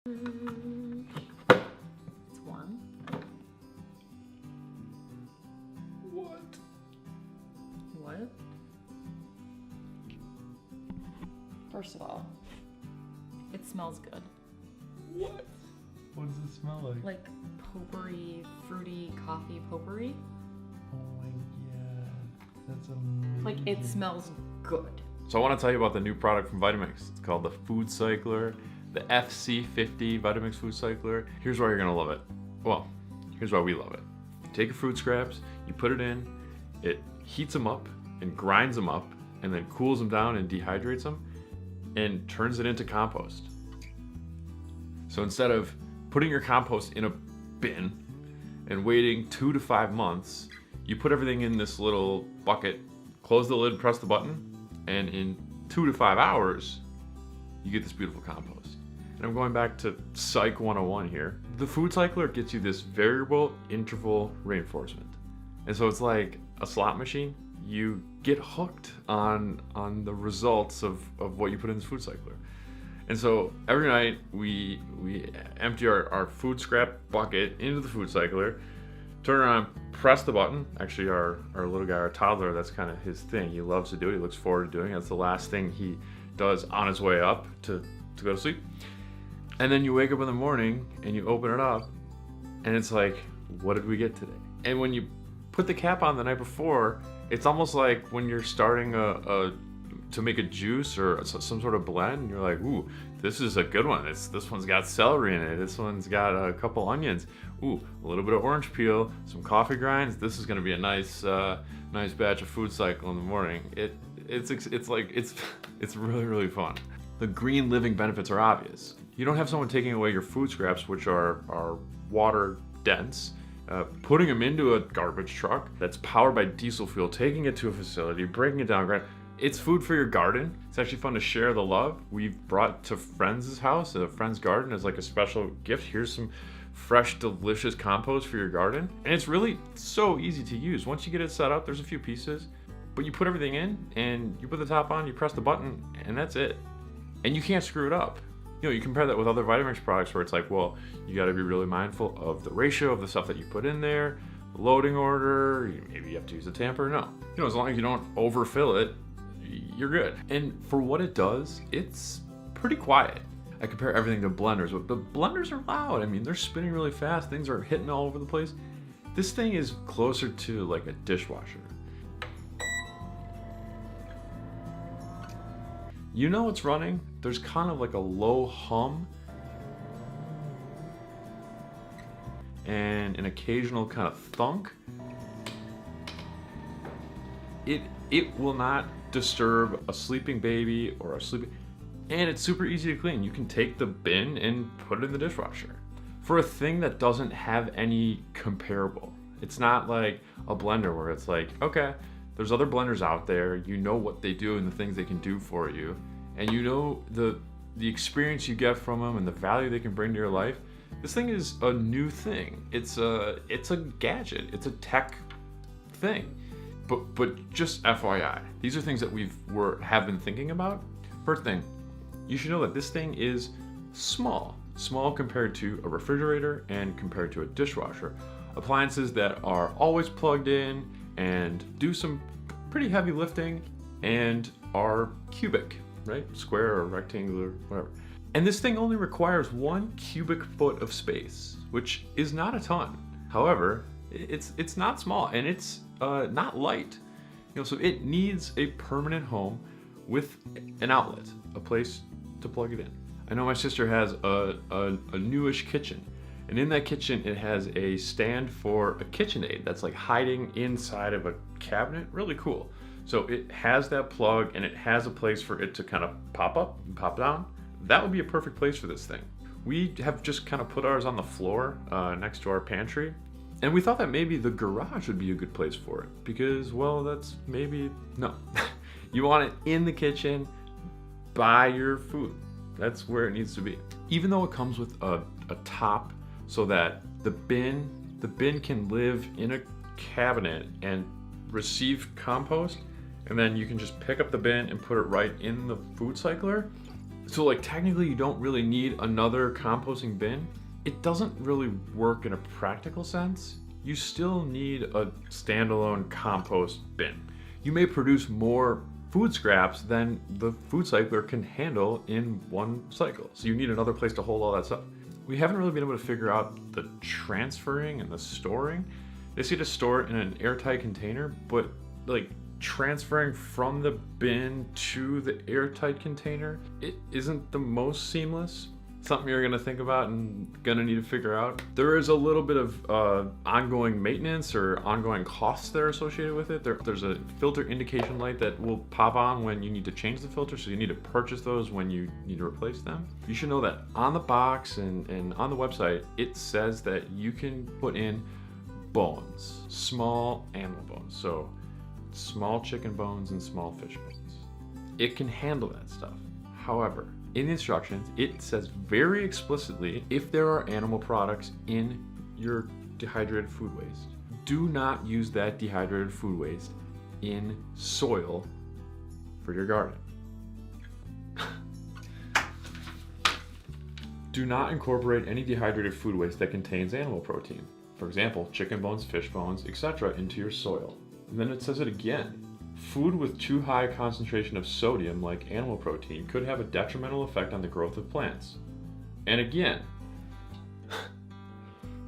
It's warm. What? What? First of all, it smells good. What? What does it smell like? Like potpourri, fruity coffee potpourri. Oh my god, that's amazing. Like it smells good. So I want to tell you about the new product from Vitamix. It's called the Foodcycler, the FC50 Vitamix Foodcycler. Here's why you're gonna love it. Well, here's why we love it. You take your food scraps, you put it in, it heats them up and grinds them up, and then cools them down and dehydrates them, and turns it into compost. So instead of putting your compost in a bin and waiting 2 to 5 months, you put everything in this little bucket, close the lid, press the button, and in 2 to 5 hours, you get this beautiful compost. And I'm going back to Psych 101 here. The Foodcycler gets you this variable interval reinforcement. And so it's like a slot machine. You get hooked on the results of what you put in this Foodcycler. And so every night we empty our food scrap bucket into the Foodcycler, turn around, press the button. Actually, our little guy, our toddler, that's kind of his thing. He loves to do it. He looks forward to doing it. That's the last thing he does on his way up to go to sleep. And then you wake up in the morning and you open it up and it's like, what did we get today? And when you put the cap on the night before, it's almost like when you're starting to make a juice or some sort of blend, and you're like, ooh, this is a good one. This one's got celery in it. This one's got a couple onions. Ooh, a little bit of orange peel, some coffee grinds. This is gonna be a nice batch of Foodcycle in the morning. It's really, really fun. The green living benefits are obvious. You don't have someone taking away your food scraps, which are water dense, putting them into a garbage truck that's powered by diesel fuel, taking it to a facility, breaking it down. It's food for your garden. It's actually fun to share the love. We've brought to friends' house, a friend's garden, as like a special gift. Here's some fresh, delicious compost for your garden. And it's really so easy to use. Once you get it set up, there's a few pieces, but you put everything in and you put the top on, you press the button, and that's it. And you can't screw it up. You know, you compare that with other Vitamix products where it's like, well, you gotta be really mindful of the ratio of the stuff that you put in there, the loading order, maybe you have to use a tamper. No. You know, as long as you don't overfill it, you're good. And for what it does, it's pretty quiet. I compare everything to blenders. The blenders are loud. I mean, they're spinning really fast. Things are hitting all over the place. This thing is closer to like a dishwasher. You know it's running. There's kind of like a low hum and an occasional kind of thunk. It will not disturb a sleeping baby or a sleeping, and it's super easy to clean. You can take the bin and put it in the dishwasher. For a thing that doesn't have any comparable, it's not like a blender where it's like, okay, there's other blenders out there, you know what they do and the things they can do for you, and you know the experience you get from them and the value they can bring to your life. This thing is a new thing. It's a gadget. It's a tech thing. But just FYI, these are things that have been thinking about. First thing, you should know that this thing is small compared to a refrigerator and compared to a dishwasher. Appliances that are always plugged in and do some pretty heavy lifting and are cubic, right? Square or rectangular, whatever. And this thing only requires 1 cubic foot of space, which is not a ton. However, it's not small and it's not light. You know, so it needs a permanent home with an outlet, a place to plug it in. I know my sister has a newish kitchen, and in that kitchen it has a stand for a KitchenAid that's like hiding inside of a cabinet. Really cool. So it has that plug and it has a place for it to kind of pop up and pop down. That would be a perfect place for this thing. We have just kind of put ours on the floor next to our pantry. And we thought that maybe the garage would be a good place for it because, well, no. You want it in the kitchen by your food. That's where it needs to be. Even though it comes with a top so that the bin can live in a cabinet and receive compost, and then you can just pick up the bin and put it right in the Foodcycler. So like technically you don't really need another composting bin. It doesn't really work in a practical sense. You still need a standalone compost bin. You may produce more food scraps than the Foodcycler can handle in one cycle. So you need another place to hold all that stuff. We haven't really been able to figure out the transferring and the storing. They say to store it in an airtight container, but like transferring from the bin to the airtight container, it isn't the most seamless. Something you're gonna think about and gonna need to figure out. There is a little bit of ongoing maintenance or ongoing costs that are associated with it. There's a filter indication light that will pop on when you need to change the filter, so you need to purchase those when you need to replace them. You should know that on the box and on the website, it says that you can put in bones, small animal bones, so small chicken bones and small fish bones. It can handle that stuff. However, in the instructions, it says very explicitly if there are animal products in your dehydrated food waste, do not use that dehydrated food waste in soil for your garden. Do not incorporate any dehydrated food waste that contains animal protein. For example, chicken bones, fish bones, etc. into your soil. And then it says it again. Food with too high a concentration of sodium, like animal protein, could have a detrimental effect on the growth of plants. And again,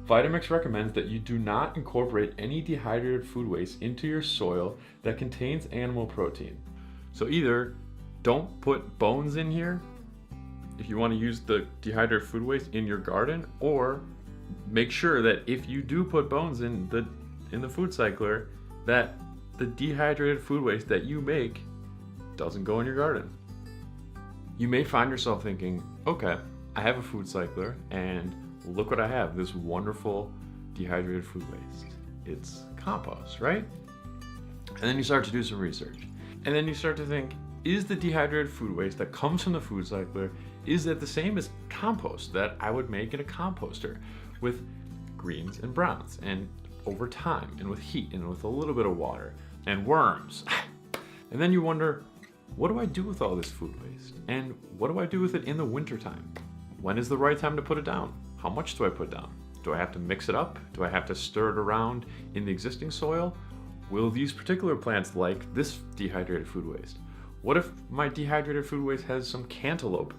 Vitamix recommends that you do not incorporate any dehydrated food waste into your soil that contains animal protein. So either don't put bones in here if you want to use the dehydrated food waste in your garden, or make sure that if you do put bones in the Foodcycler, that the dehydrated food waste that you make doesn't go in your garden. You may find yourself thinking, okay, I have a Foodcycler and look what I have, this wonderful dehydrated food waste. It's compost, right? And then you start to do some research. And then you start to think, is the dehydrated food waste that comes from the Foodcycler, is it the same as compost that I would make in a composter with greens and browns and over time and with heat and with a little bit of water and worms? And then you wonder, what do I do with all this food waste? And what do I do with it in the wintertime? When is the right time to put it down? How much do I put down? Do I have to mix it up? Do I have to stir it around in the existing soil? Will these particular plants like this dehydrated food waste? What if my dehydrated food waste has some cantaloupe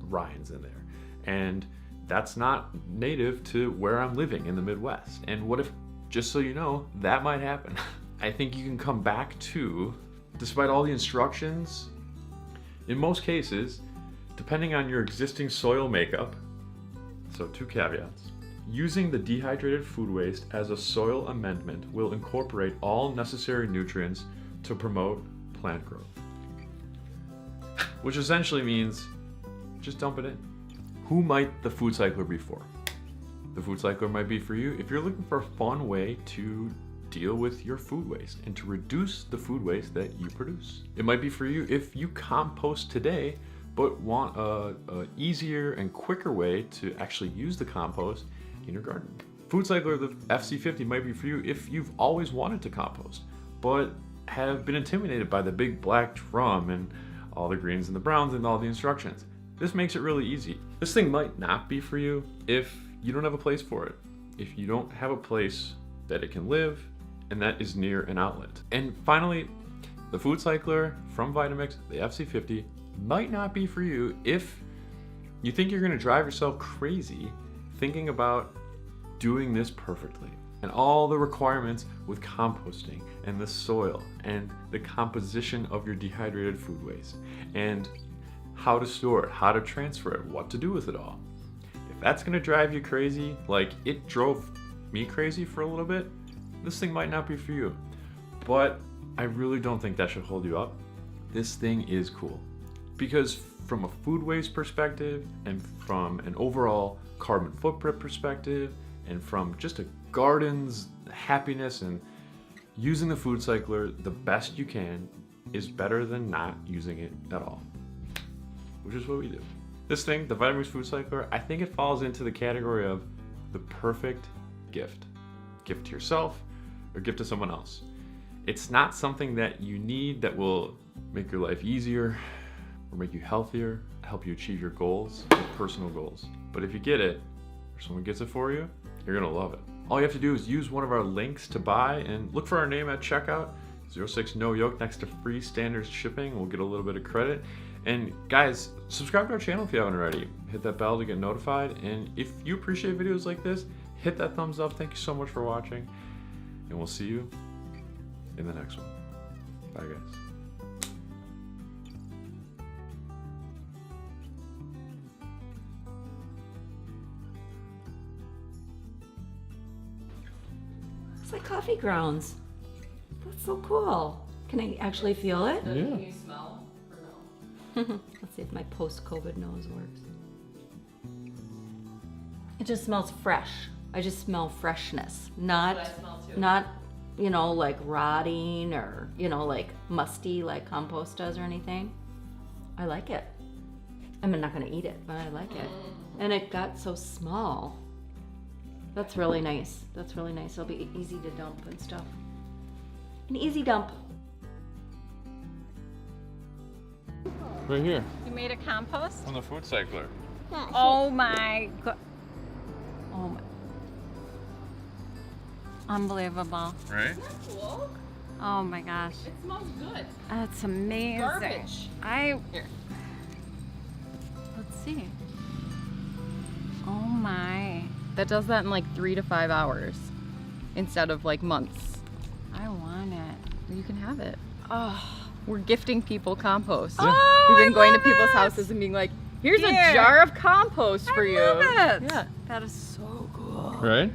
rinds in there? And that's not native to where I'm living in the Midwest. And what if, just so you know, that might happen? I think you can come back to, despite all the instructions, in most cases, depending on your existing soil makeup, so 2 caveats, using the dehydrated food waste as a soil amendment will incorporate all necessary nutrients to promote plant growth. Which essentially means just dump it in. Who might the Foodcycler be for? The Foodcycler might be for you if you're looking for a fun way to deal with your food waste and to reduce the food waste that you produce. It might be for you if you compost today but want a easier and quicker way to actually use the compost in your garden. Foodcycler, the FC50, might be for you if you've always wanted to compost but have been intimidated by the big black drum and all the greens and the browns and all the instructions. This makes it really easy. This thing might not be for you if you don't have a place for it, if you don't have a place that it can live and that is near an outlet. And finally, the Foodcycler from Vitamix, the FC50, might not be for you if you think you're gonna drive yourself crazy thinking about doing this perfectly and all the requirements with composting and the soil and the composition of your dehydrated food waste and how to store it, how to transfer it, what to do with it all. If that's gonna drive you crazy, like it drove me crazy for a little bit, this thing might not be for you. But I really don't think that should hold you up. This thing is cool. Because from a food waste perspective and from an overall carbon footprint perspective and from just a garden's happiness and using the Foodcycler the best you can is better than not using it at all, which is what we do. This thing, the Vitamix Foodcycler, I think it falls into the category of the perfect gift. Gift to yourself or gift to someone else. It's not something that you need that will make your life easier or make you healthier help you achieve your goals, your personal goals. But if you get it, or someone gets it for you, you're gonna love it. All you have to do is use one of our links to buy and look for our name at checkout, 06 No Yoke, next to free standard shipping. We'll get a little bit of credit. And guys, subscribe to our channel if you haven't already. Hit that bell to get notified. And if you appreciate videos like this, hit that thumbs up. Thank you so much for watching. And we'll see you in the next one. Bye guys. It's like coffee grounds. That's so cool. Can I actually feel it? Yeah. Can you smell or no? Let's see if my post-COVID nose works. It just smells fresh. I just smell freshness, not, That's what I smell too. not, you know, like rotting or, you know, like musty like compost does or anything. I like it. I'm not gonna eat it, but I like it. And it got so small. That's really nice. That's really nice. It'll be easy to dump and stuff. An easy dump. Right here You made a compost? on the Foodcycler. Oh my god. Oh my. Unbelievable. Right? Cool. Oh my gosh. It smells good. That's amazing. Garbage. Here. Let's see. Oh my. That does that in like 3 to 5 hours instead of like months. I want it. You can have it. Oh. We're gifting people compost. Oh, We've been I going to love people's it. houses and being like, here's Here. a jar of compost for I you. love it. Yeah. That is so cool. Right?